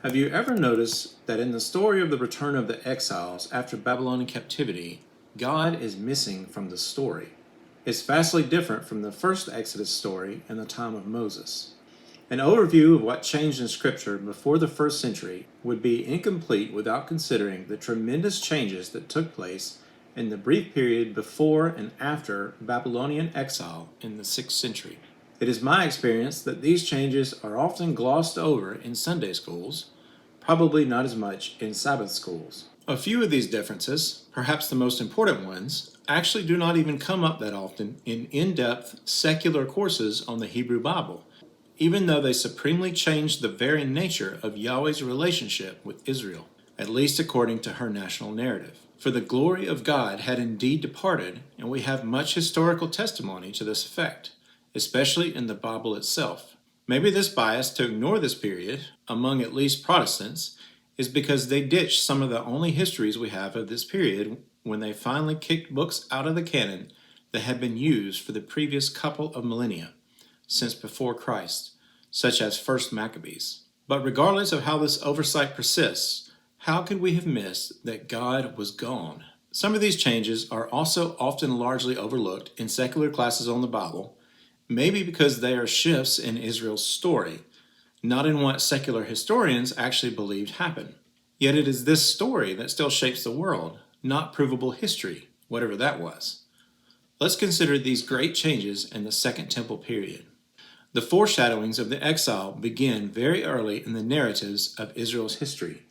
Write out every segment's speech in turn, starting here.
Have you ever noticed that in the story of the return of the exiles after Babylonian captivity, God is missing from the story? It's vastly different from the first Exodus story in the time of Moses. An overview of what changed in Scripture before the first century would be incomplete without considering the tremendous changes that took place in the brief period before and after Babylonian exile in the 6th century. It is my experience that these changes are often glossed over in Sunday schools, probably not as much in Sabbath schools. A few of these differences, perhaps the most important ones, actually do not even come up that often in in-depth secular courses on the Hebrew Bible, even though they supremely changed the very nature of Yahweh's relationship with Israel, at least according to her national narrative. For the glory of God had indeed departed, and we have much historical testimony to this effect, especially in the Bible itself. Maybe this bias to ignore this period, among at least Protestants, is because they ditched some of the only histories we have of this period when they finally kicked books out of the canon that had been used for the previous couple of millennia since before Christ, such as 1 Maccabees. But regardless of how this oversight persists, how could we have missed that God was gone? Some of these changes are also often largely overlooked in secular classes on the Bible, maybe because they are shifts in Israel's story, not in what secular historians actually believed happened. Yet it is this story that still shapes the world, not provable history, whatever that was. Let's consider these great changes in the Second Temple period. The foreshadowings of the exile begin very early in the narratives of Israel's history,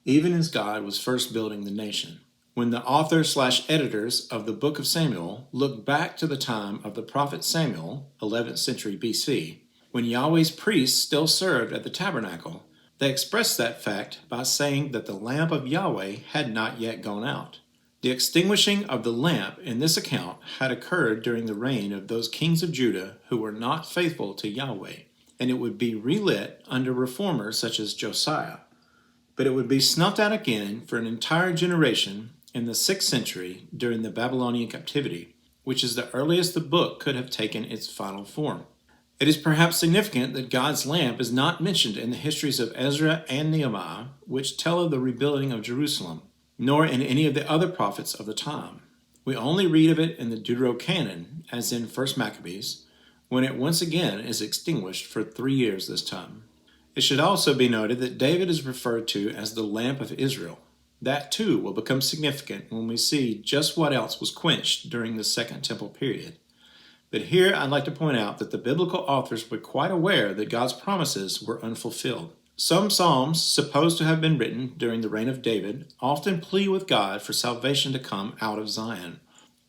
even as God was first building the nation. When the author/editors of the book of Samuel look back to the time of the prophet Samuel, 11th century BC, when Yahweh's priests still served at the tabernacle, they express that fact by saying that the lamp of Yahweh had not yet gone out. The extinguishing of the lamp in this account had occurred during the reign of those kings of Judah who were not faithful to Yahweh, and it would be relit under reformers such as Josiah. But it would be snuffed out again for an entire generation in the 6th century during the Babylonian captivity, which is the earliest the book could have taken its final form. It is perhaps significant that God's lamp is not mentioned in the histories of Ezra and Nehemiah, which tell of the rebuilding of Jerusalem, nor in any of the other prophets of the time. We only read of it in the Deuterocanon, as in 1 Maccabees, when it once again is extinguished for 3 years this time. It should also be noted that David is referred to as the lamp of Israel. That too will become significant when we see just what else was quenched during the Second Temple period. But here I'd like to point out that the biblical authors were quite aware that God's promises were unfulfilled. Some psalms, supposed to have been written during the reign of David, often plead with God for salvation to come out of Zion,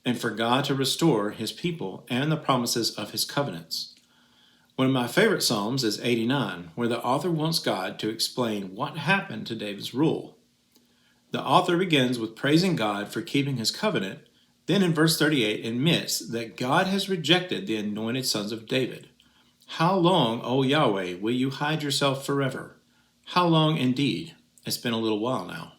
and for God to restore his people and the promises of his covenants. One of my favorite psalms is 89, where the author wants God to explain what happened to David's rule. The author begins with praising God for keeping his covenant, then in verse 38 admits that God has rejected the anointed sons of David. How long, O Yahweh, will you hide yourself forever? How long indeed? It's been a little while now.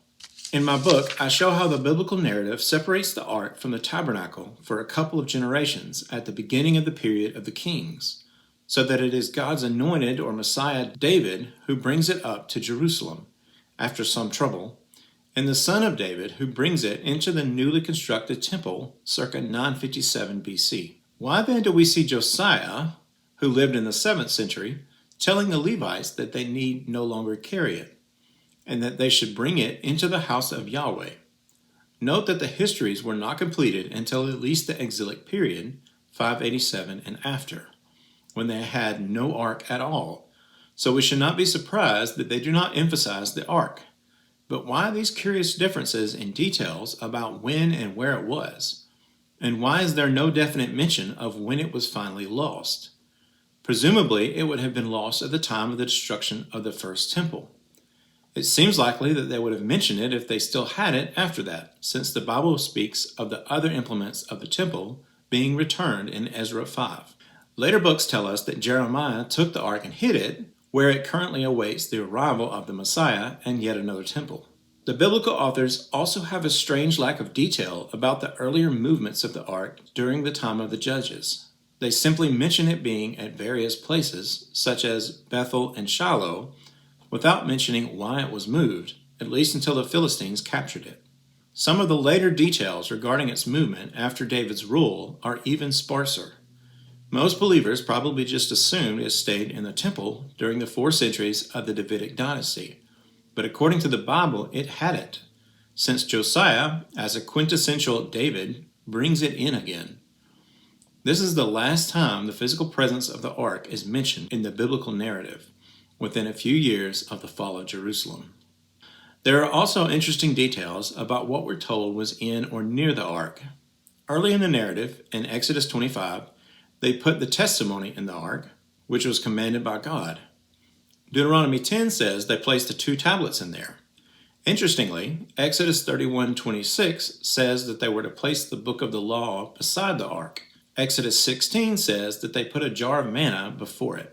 In my book, I show how the biblical narrative separates the ark from the tabernacle for a couple of generations at the beginning of the period of the kings, so that it is God's anointed or Messiah David who brings it up to Jerusalem after some trouble, and the son of David who brings it into the newly constructed temple circa 957 BC. Why then do we see Josiah, who lived in the 7th century, telling the Levites that they need no longer carry it, and that they should bring it into the house of Yahweh? Note that the histories were not completed until at least the exilic period, 587 and after, when they had no ark at all, so we should not be surprised that they do not emphasize the ark. But why these curious differences in details about when and where it was? And why is there no definite mention of when it was finally lost? Presumably, it would have been lost at the time of the destruction of the first temple. It seems likely that they would have mentioned it if they still had it after that, since the Bible speaks of the other implements of the temple being returned in Ezra 5. Later books tell us that Jeremiah took the ark and hid it, where it currently awaits the arrival of the Messiah and yet another temple. The biblical authors also have a strange lack of detail about the earlier movements of the ark during the time of the judges. They simply mention it being at various places, such as Bethel and Shiloh, without mentioning why it was moved, at least until the Philistines captured it. Some of the later details regarding its movement after David's rule are even sparser. Most believers probably just assumed it stayed in the temple during the 4 centuries of the Davidic dynasty, but according to the Bible, it hadn't, since Josiah, as a quintessential David, brings it in again. This is the last time the physical presence of the ark is mentioned in the biblical narrative, within a few years of the fall of Jerusalem. There are also interesting details about what we're told was in or near the ark. Early in the narrative, in Exodus 25, they put the testimony in the ark, which was commanded by God. Deuteronomy 10 says they placed the 2 tablets in there. Interestingly, Exodus 31:26 says that they were to place the book of the law beside the ark. Exodus 16 says that they put a jar of manna before it.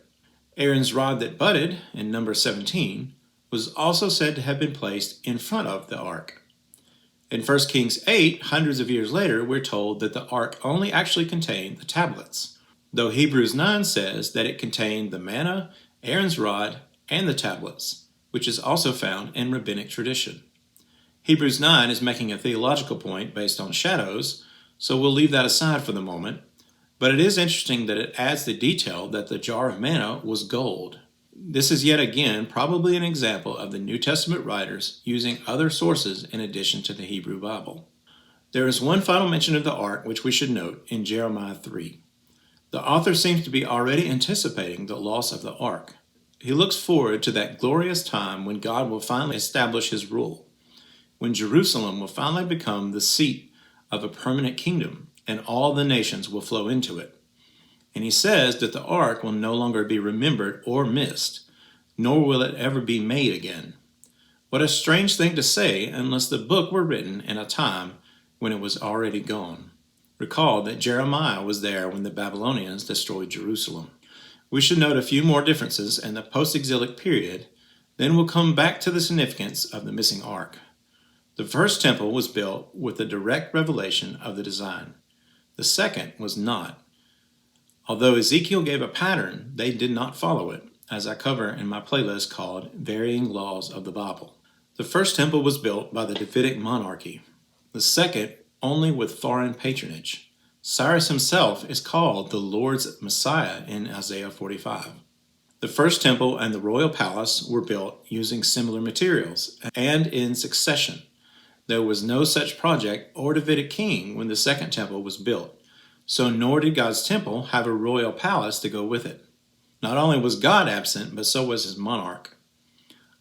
Aaron's rod that budded, in Numbers 17, was also said to have been placed in front of the ark. In 1 Kings 8, hundreds of years later, we're told that the ark only actually contained the tablets, though Hebrews 9 says that it contained the manna, Aaron's rod, and the tablets, which is also found in rabbinic tradition. Hebrews 9 is making a theological point based on shadows, so we'll leave that aside for the moment. But it is interesting that it adds the detail that the jar of manna was gold. This is yet again probably an example of the New Testament writers using other sources in addition to the Hebrew Bible. There is one final mention of the ark which we should note in Jeremiah 3. The author seems to be already anticipating the loss of the ark. He looks forward to that glorious time when God will finally establish his rule, when Jerusalem will finally become the seat of a permanent kingdom, and all the nations will flow into it. And he says that the ark will no longer be remembered or missed, nor will it ever be made again. What a strange thing to say unless the book were written in a time when it was already gone. Recall that Jeremiah was there when the Babylonians destroyed Jerusalem. We should note a few more differences in the post-exilic period, then we'll come back to the significance of the missing ark. The first temple was built with the direct revelation of the design. The second was not. Although Ezekiel gave a pattern, they did not follow it, as I cover in my playlist called Varying Laws of the Bible. The first temple was built by the Davidic monarchy. The second, only with foreign patronage. Cyrus himself is called the Lord's Messiah in Isaiah 45. The first temple and the royal palace were built using similar materials and in succession. There was no such project or Davidic king when the second temple was built, so nor did God's temple have a royal palace to go with it. Not only was God absent, but so was his monarch.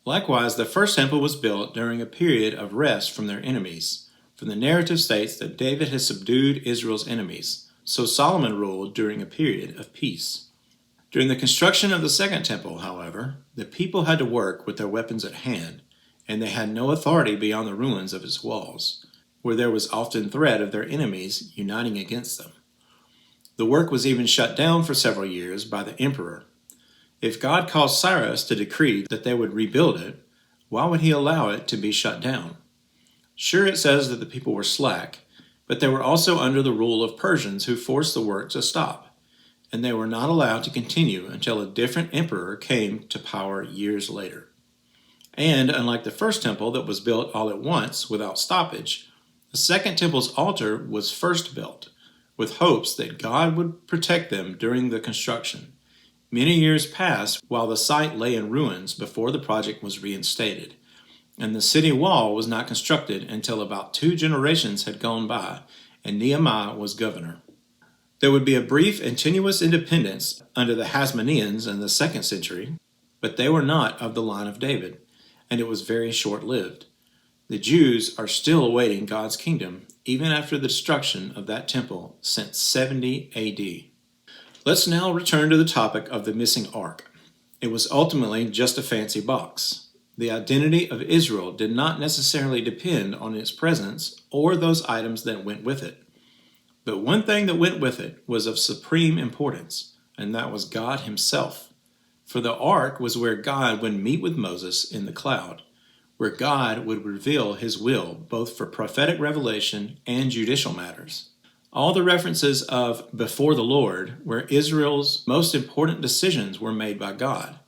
Likewise, the first temple was built during a period of rest from their enemies, for the narrative states that David had subdued Israel's enemies, so Solomon ruled during a period of peace. During the construction of the second temple, however, the people had to work with their weapons at hand, and they had no authority beyond the ruins of its walls, where there was often threat of their enemies uniting against them. The work was even shut down for several years by the emperor. If God caused Cyrus to decree that they would rebuild it, why would he allow it to be shut down? Sure, it says that the people were slack, but they were also under the rule of Persians who forced the work to stop, and they were not allowed to continue until a different emperor came to power years later. And unlike the first temple that was built all at once without stoppage, the second temple's altar was first built, with hopes that God would protect them during the construction. Many years passed while the site lay in ruins before the project was reinstated, and the city wall was not constructed until about 2 generations had gone by and Nehemiah was governor. There would be a brief and tenuous independence under the Hasmoneans in the 2nd century, but they were not of the line of David, and it was very short-lived. The Jews are still awaiting God's kingdom even after the destruction of that temple since 70 A.D. Let's now return to the topic of the missing ark. It was ultimately just a fancy box. The identity of Israel did not necessarily depend on its presence or those items that went with it. But one thing that went with it was of supreme importance, and that was God himself. For the ark was where God would meet with Moses in the cloud, where God would reveal his will both for prophetic revelation and judicial matters. All the references of before the Lord, where Israel's most important decisions were made by God.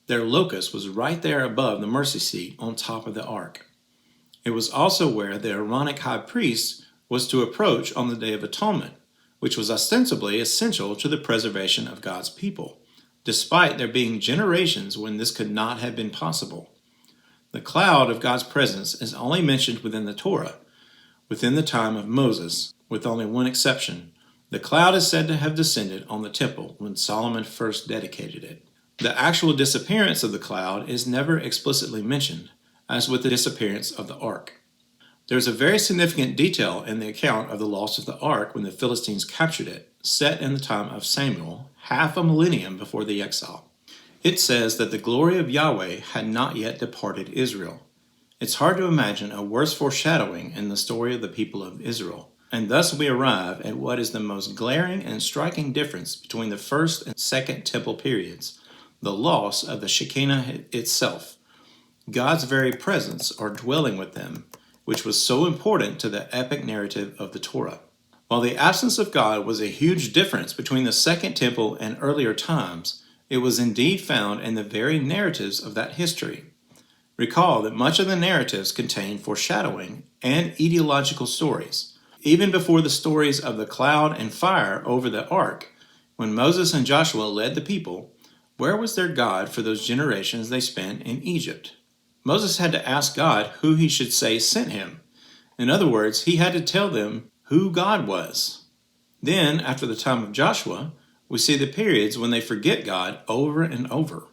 Their locus was right there above the mercy seat on top of the ark. It was also where the Aaronic high priest was to approach on the Day of Atonement, which was ostensibly essential to the preservation of God's people, despite there being generations when this could not have been possible. The cloud of God's presence is only mentioned within the Torah, within the time of Moses, with only one exception. The cloud is said to have descended on the temple when Solomon first dedicated it. The actual disappearance of the cloud is never explicitly mentioned, as with the disappearance of the ark. There is a very significant detail in the account of the loss of the ark when the Philistines captured it, set in the time of Samuel, half a millennium before the exile. It says that the glory of Yahweh had not yet departed Israel. It's hard to imagine a worse foreshadowing in the story of the people of Israel, and thus we arrive at what is the most glaring and striking difference between the first and second temple periods, the loss of the Shekinah itself, God's very presence or dwelling with them, which was so important to the epic narrative of the Torah. While the absence of God was a huge difference between the second temple and earlier times, it was indeed found in the very narratives of that history. Recall that much of the narratives contain foreshadowing and etiological stories. Even before the stories of the cloud and fire over the ark, when Moses and Joshua led the people, where was their God for those generations they spent in Egypt? Moses had to ask God who he should say sent him. In other words, he had to tell them who God was. Then, after the time of Joshua, we see the periods when they forget God over and over.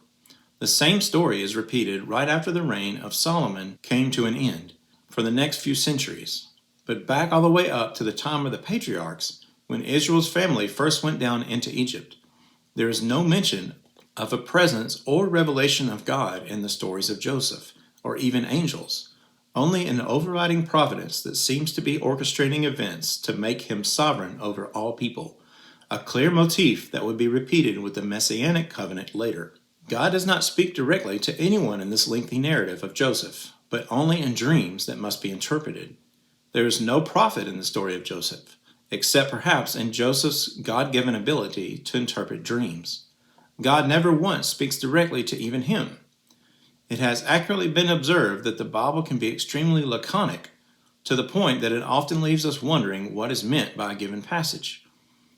The same story is repeated right after the reign of Solomon came to an end, for the next few centuries. But back all the way up to the time of the patriarchs, when Israel's family first went down into Egypt, there is no mention of a presence or revelation of God in the stories of Joseph, or even angels, only an overriding providence that seems to be orchestrating events to make him sovereign over all people, a clear motif that would be repeated with the Messianic covenant later. God does not speak directly to anyone in this lengthy narrative of Joseph, but only in dreams that must be interpreted. There is no prophet in the story of Joseph, except perhaps in Joseph's God-given ability to interpret dreams. God never once speaks directly to even him. It has accurately been observed that the Bible can be extremely laconic, to the point that it often leaves us wondering what is meant by a given passage.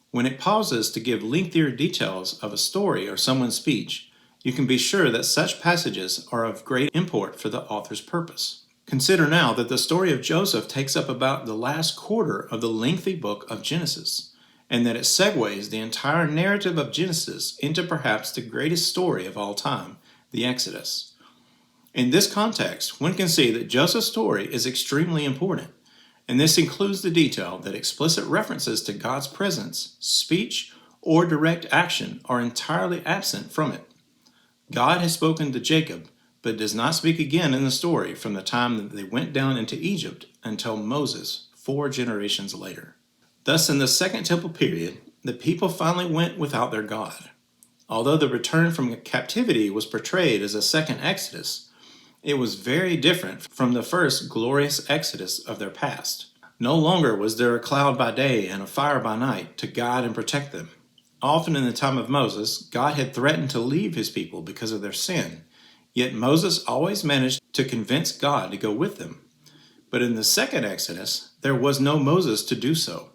When it pauses to give lengthier details of a story or someone's speech, you can be sure that such passages are of great import for the author's purpose. Consider now that the story of Joseph takes up about the last quarter of the lengthy book of Genesis, and that it segues the entire narrative of Genesis into perhaps the greatest story of all time, the Exodus. In this context, one can see that Joseph's story is extremely important, and this includes the detail that explicit references to God's presence, speech, or direct action are entirely absent from it. God has spoken to Jacob, but does not speak again in the story from the time that they went down into Egypt until Moses, 4 generations later. Thus, in the Second Temple period, the people finally went without their God. Although the return from captivity was portrayed as a second Exodus, it was very different from the first glorious Exodus of their past. No longer was there a cloud by day and a fire by night to guide and protect them. Often in the time of Moses, God had threatened to leave his people because of their sin, yet Moses always managed to convince God to go with them. But in the second Exodus, there was no Moses to do so.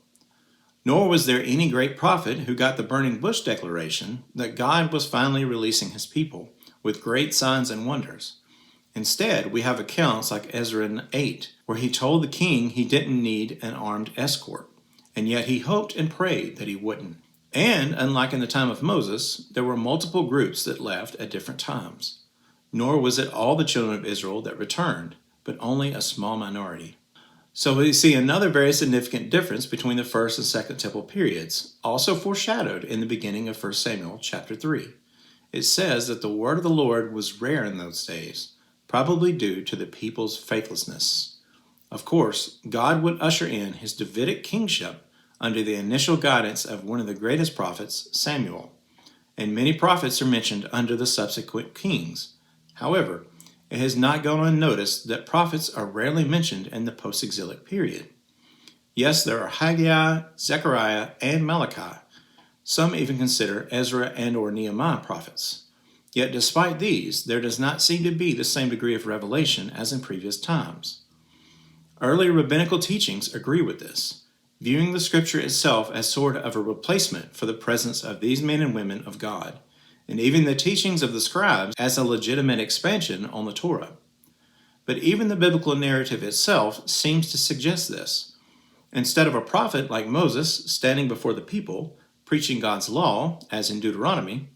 Nor was there any great prophet who got the burning bush declaration that God was finally releasing his people with great signs and wonders. Instead, we have accounts like Ezra 8, where he told the king he didn't need an armed escort, and yet he hoped and prayed that he wouldn't. And, unlike in the time of Moses, there were multiple groups that left at different times. Nor was it all the children of Israel that returned, but only a small minority. So we see another very significant difference between the first and second temple periods, also foreshadowed in the beginning of 1 Samuel chapter 3. It says that the word of the Lord was rare in those days, probably due to the people's faithlessness. Of course, God would usher in his Davidic kingship under the initial guidance of one of the greatest prophets, Samuel, and many prophets are mentioned under the subsequent kings. However, it has not gone unnoticed that prophets are rarely mentioned in the post-exilic period. Yes, there are Haggai, Zechariah, and Malachi. Some even consider Ezra and or Nehemiah prophets. Yet despite these, there does not seem to be the same degree of revelation as in previous times. Early rabbinical teachings agree with this, viewing the Scripture itself as sort of a replacement for the presence of these men and women of God, and even the teachings of the scribes as a legitimate expansion on the Torah. But even the biblical narrative itself seems to suggest this. Instead of a prophet like Moses standing before the people, preaching God's law, as in Deuteronomy,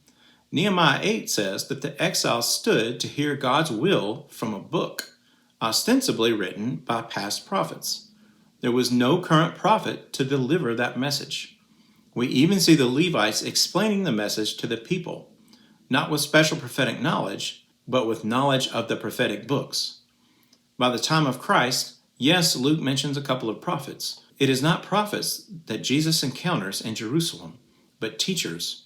Nehemiah 8 says that the exiles stood to hear God's will from a book, ostensibly written by past prophets. There was no current prophet to deliver that message. We even see the Levites explaining the message to the people, not with special prophetic knowledge, but with knowledge of the prophetic books. By the time of Christ, yes, Luke mentions a couple of prophets. It is not prophets that Jesus encounters in Jerusalem, but teachers,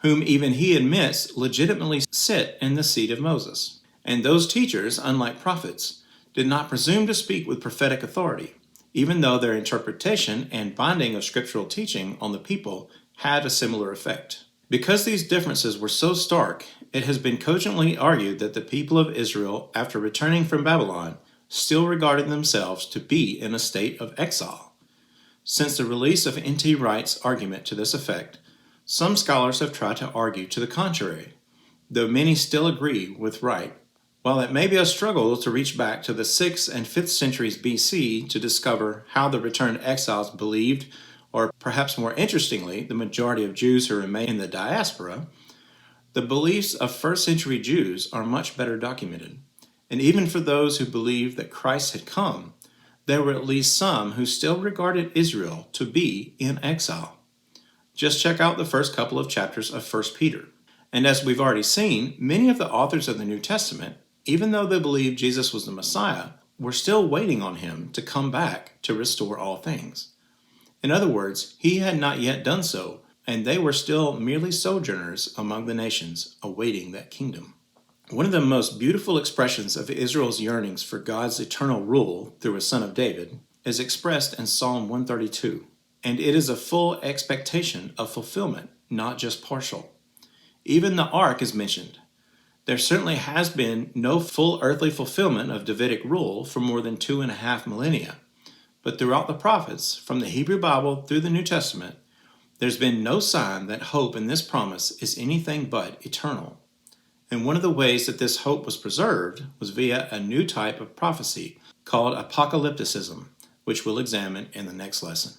whom even he admits legitimately sit in the seat of Moses. And those teachers, unlike prophets, did not presume to speak with prophetic authority, even though their interpretation and binding of scriptural teaching on the people had a similar effect. Because these differences were so stark, it has been cogently argued that the people of Israel, after returning from Babylon, still regarded themselves to be in a state of exile. Since the release of N.T. Wright's argument to this effect, some scholars have tried to argue to the contrary, though many still agree with Wright. While it may be a struggle to reach back to the 6th and 5th centuries BC to discover how the returned exiles believed, or perhaps more interestingly, the majority of Jews who remain in the diaspora, the beliefs of first century Jews are much better documented. And even for those who believed that Christ had come, there were at least some who still regarded Israel to be in exile. Just check out the first couple of chapters of 1 Peter. And as we've already seen, many of the authors of the New Testament, even though they believed Jesus was the Messiah, were still waiting on him to come back to restore all things. In other words, he had not yet done so, and they were still merely sojourners among the nations, awaiting that kingdom. One of the most beautiful expressions of Israel's yearnings for God's eternal rule through a son of David is expressed in Psalm 132, and it is a full expectation of fulfillment, not just partial. Even the ark is mentioned. There certainly has been no full earthly fulfillment of Davidic rule for more than 2.5 millennia, but throughout the prophets, from the Hebrew Bible through the New Testament, there's been no sign that hope in this promise is anything but eternal. And one of the ways that this hope was preserved was via a new type of prophecy called apocalypticism, which we'll examine in the next lesson.